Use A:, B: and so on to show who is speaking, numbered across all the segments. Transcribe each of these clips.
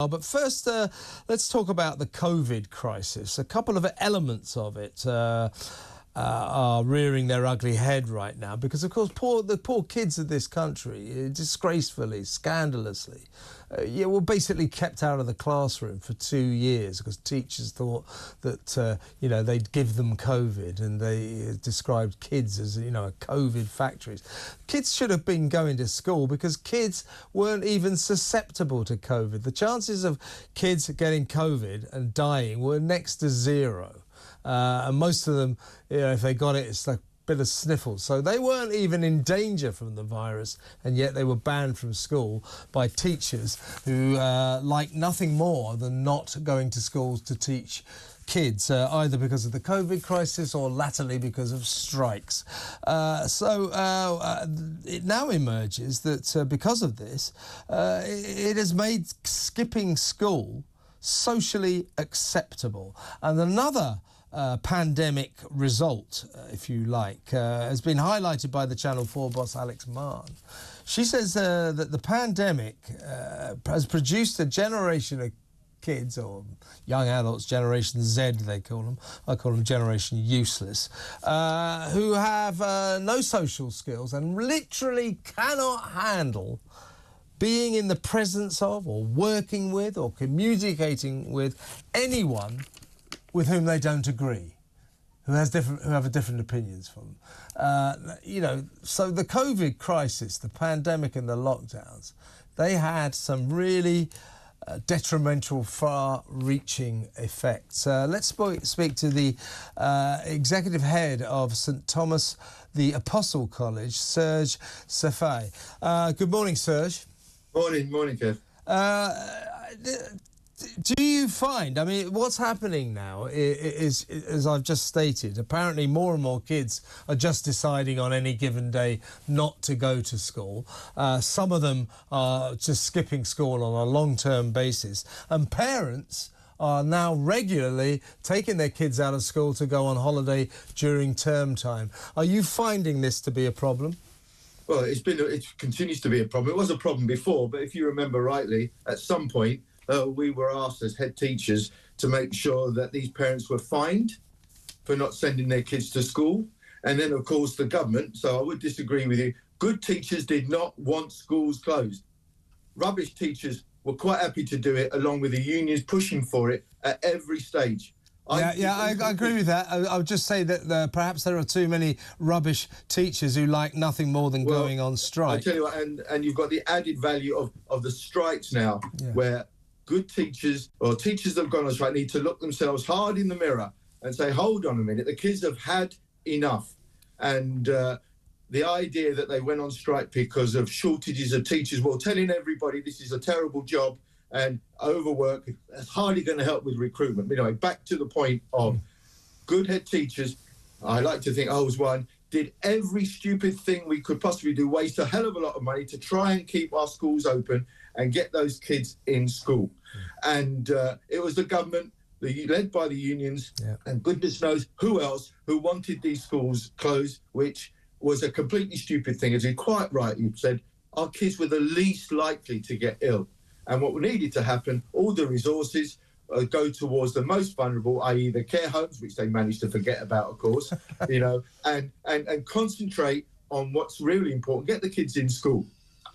A: But first, let's talk about the COVID crisis. A couple of elements of it are rearing their ugly head right now because, of course, the poor kids of this country, disgracefully, scandalously, were basically kept out of the classroom for 2 years because teachers thought that, they'd give them COVID, and they described kids as, COVID factories. Kids should have been going to school because kids weren't even susceptible to COVID. The chances of kids getting COVID and dying were next to zero. And most of them, if they got it, it's like a bit of sniffles. So they weren't even in danger from the virus, and yet they were banned from school by teachers who like nothing more than not going to schools to teach kids, either because of the COVID crisis or latterly because of strikes. It now emerges that because of this, it has made skipping school socially acceptable. And another pandemic result, if you like, has been highlighted by the Channel 4 boss Alex Mann. She says that the pandemic has produced a generation of kids, or young adults, Generation Z they call them, I call them Generation Useless, who have no social skills and literally cannot handle being in the presence of, or working with, or communicating with anyone with whom they don't agree, who have different opinions from them. So the COVID crisis, the pandemic and the lockdowns, they had some really detrimental, far-reaching effects. Let's speak to the executive head of St Thomas the Apostle College, Serge Cefai. Good morning, Serge.
B: Morning, Kev.
A: Do you find, what's happening now is, as I've just stated, apparently more and more kids are just deciding on any given day not to go to school. Some of them are just skipping school on a long-term basis. And parents are now regularly taking their kids out of school to go on holiday during term time. Are you finding this to be a problem?
B: Well, it continues to be a problem. It was a problem before, but if you remember rightly, at some point, we were asked as head teachers to make sure that these parents were fined for not sending their kids to school. And then, of course, the government, so I would disagree with you, good teachers did not want schools closed. Rubbish teachers were quite happy to do it, along with the unions pushing for it at every stage.
A: I agree with that. I would just say that perhaps there are too many rubbish teachers who like nothing more than going on strike.
B: I tell you what, and you've got the added value of the strikes now, where good teachers, or teachers that have gone on strike, need to look themselves hard in the mirror and say, hold on a minute, the kids have had enough. And the idea that they went on strike because of shortages of teachers, well, telling everybody this is a terrible job and overwork, that's hardly going to help with recruitment. Anyway, back to the point of good head teachers, I like to think I was one, did every stupid thing we could possibly do, waste a hell of a lot of money to try and keep our schools open and get those kids in school. And it was the government, led by the unions, and goodness knows who else, who wanted these schools closed, which was a completely stupid thing. As you quite rightly said, our kids were the least likely to get ill. And what needed to happen, all the resources go towards the most vulnerable, i.e. the care homes, which they managed to forget about, of course, and concentrate on what's really important, get the kids in school.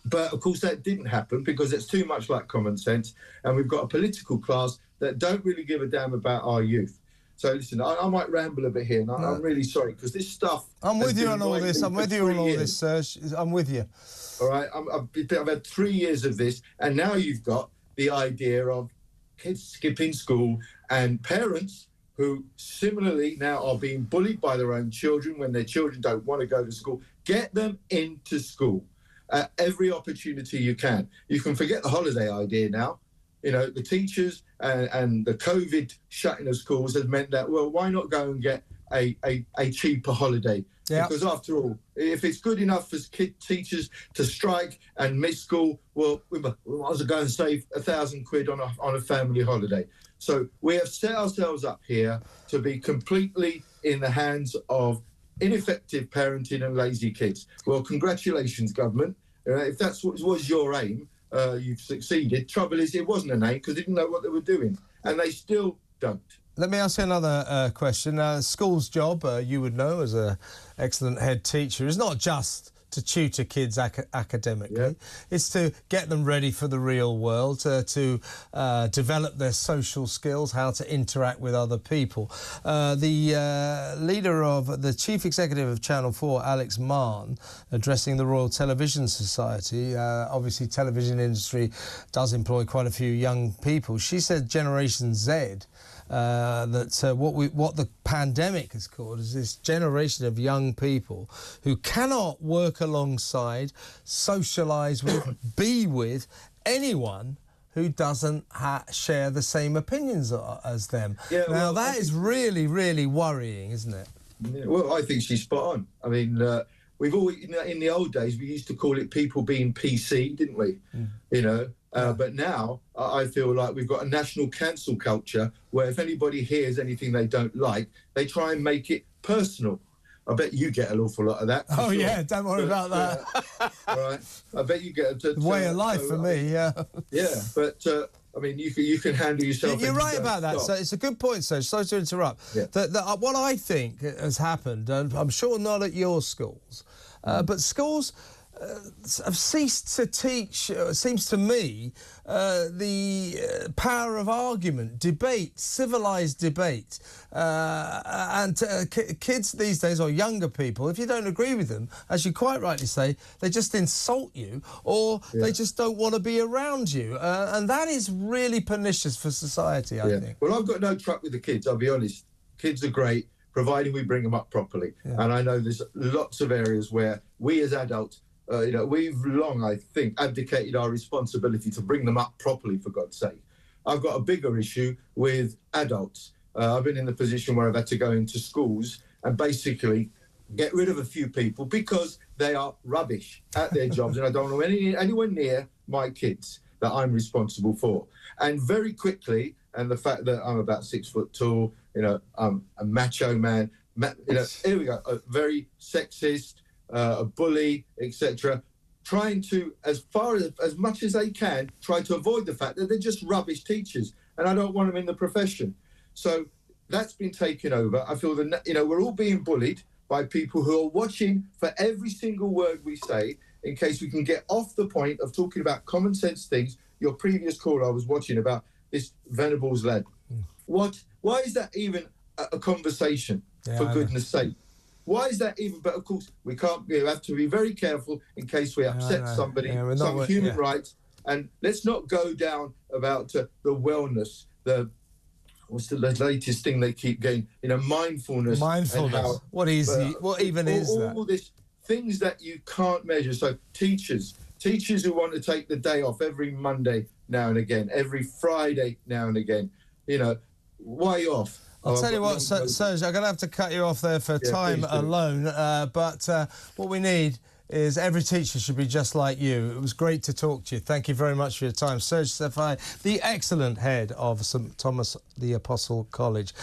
B: But, of course, that didn't happen because it's too much like common sense. And we've got a political class that don't really give a damn about our youth. So, listen, I might ramble a bit here, and I'm really sorry, because this stuff...
A: I'm with you on all this. I'm with you on all this, Serge. I'm with you.
B: All right? I've had 3 years of this, and now you've got the idea of kids skipping school and parents who similarly now are being bullied by their own children when their children don't want to go to school. Get them into school at every opportunity you can. You can forget the holiday idea now. The teachers and the COVID shutting of schools has meant that, well, why not go and get a cheaper holiday? Yeah. Because after all, if it's good enough for teachers to strike and miss school, well, we might as well go and save £1,000 on a family holiday. So we have set ourselves up here to be completely in the hands of ineffective parenting and lazy kids. Well, congratulations, government. If that's what was your aim, you've succeeded. Trouble is, it wasn't a name because they didn't know what they were doing, and they still don't.
A: Let me ask you another question. School's job, you would know as an excellent head teacher, is not just to tutor kids academically. It's to get them ready for the real world, to develop their social skills, how to interact with other people. The leader of the chief executive of Channel 4, Alex Mann, addressing the Royal Television Society, obviously television industry does employ quite a few young people. She said Generation Z, that what the pandemic has caused is this generation of young people who cannot work alongside, socialise with, be with anyone who doesn't share the same opinions as them. Yeah, now, that is really, really worrying, isn't it?
B: Yeah, well, I think she's spot on. I mean, we've always, in the old days, we used to call it people being PC, didn't we? You know, but now I feel like we've got a national cancel culture where if anybody hears anything they don't like, they try and make it personal. I bet you get an awful lot of that.
A: Oh, sure. Yeah, don't worry about that.
B: Right. I bet you get a
A: way of life for me, yeah.
B: Yeah, but I mean, you can handle yourself.
A: You're right about that. So it's a good point, Serge. Sorry to interrupt. Yeah. What I think has happened, and I'm sure not at your schools, but schools have ceased to teach, it seems to me, the power of argument, debate, civilised debate. And kids these days, or younger people, if you don't agree with them, as you quite rightly say, they just insult you, or they just don't want to be around you. And that is really pernicious for society, I think.
B: Well, I've got no truck with the kids, I'll be honest. Kids are great, providing we bring them up properly. And I know there's lots of areas where we as adults, you know, we've long, I think, abdicated our responsibility to bring them up properly, for God's sake. I've got a bigger issue with adults. I've been in the position where I've had to go into schools and basically get rid of a few people because they are rubbish at their jobs, and I don't want anyone near my kids that I'm responsible for. And very quickly, and the fact that I'm about 6 foot tall, you know, I'm a macho man, you know, here we go, a very sexist, a bully, etc., trying to, as much as they can, try to avoid the fact that they're just rubbish teachers, and I don't want them in the profession. So that's been taken over. I feel that, you know, we're all being bullied by people who are watching for every single word we say, in case we can get off the point of talking about common sense things. Your previous call I was watching about this Venables lad. Why is that even a conversation, for goodness sake? Why is that even? But of course, we have to be very careful in case we upset somebody, some human rights. And let's not go down about the wellness, what's the latest thing they keep getting, you know, mindfulness.
A: Mindfulness. What even is that?
B: All these things that you can't measure. So teachers who want to take the day off every Monday now and again, every Friday now and again, you know, why are you off?
A: I'll tell you what, Serge, I'm going to have to cut you off there for time alone, but what we need is every teacher should be just like you. It was great to talk to you. Thank you very much for your time. Serge Cefai, the excellent head of St Thomas the Apostle College.